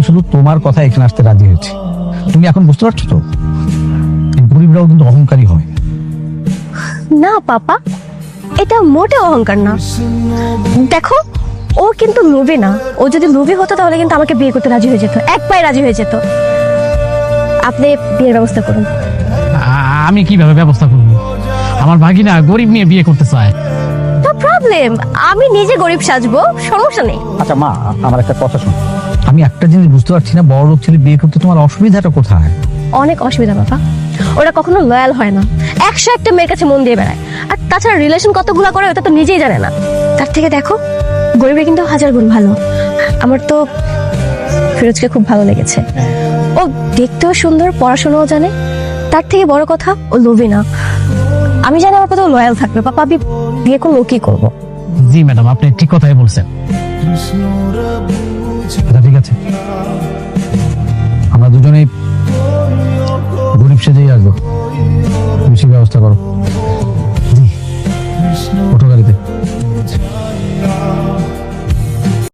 শুধু তোমার কথা এখানে আসতে রাজি হয়েছি। তুমি এখন বুঝতে পারছো তো, এই গরিবরাও কিন্তু অহংকারী হয়। না পাপা, এটা মোটে অহংকার না। দেখো, ও কিন্তু লোভী না। ও যদি লোভী হতো তাহলে কিন্তু আমাকে বিয়ে করতে রাজি হয়ে যেত, এক পায়ে রাজি হয়ে যেত। আপনি বিয়ের ব্যবস্থা করুন। আমি কিভাবে ব্যবস্থা করব? আমার ভাগিনা গরিব নিয়ে বিয়ে করতে চায়। নো প্রবলেম, আমি নিজে গরিব সাজবো, সমস্যা নেই। আচ্ছা মা, আমার একটা কথা শোনো। আমি একটা জিনিস বুঝতে পারছি না, বড় লোক ছেলে বিয়ে করতে তোমার অসুবিধাটা কোথায়? অনেক অসুবিধা বাবা, ওরা কখনো লয়াল হয় না, 101টা মেয়ের কাছে মন দিয়ে বেড়ায়। আর তাছাড়া রিলেশন কতগুলো করে ওটা তো নিজেই জানে না। তার থেকে দেখো, গরিবের কিন্তু 1000 গুণ ভালো। আমার তো ফিরোজকে খুব ভালো লেগেছে। ও দেখতেও সুন্দর, পড়াশোনাও জানে, তার থেকে বড় কথা ও লোভী না। আমি জানি আমার কোথাও লয়াল থাকবে। পাপা, আমি বিয়ে করলে ও কি করবো? জি ম্যাডাম, আপনি ঠিক কথাই বলছেন। আচ্ছা ঠিক আছে, আমরা দুজনেই গরিব সেজেই আসবো, তুমি সেই ব্যবস্থা করো।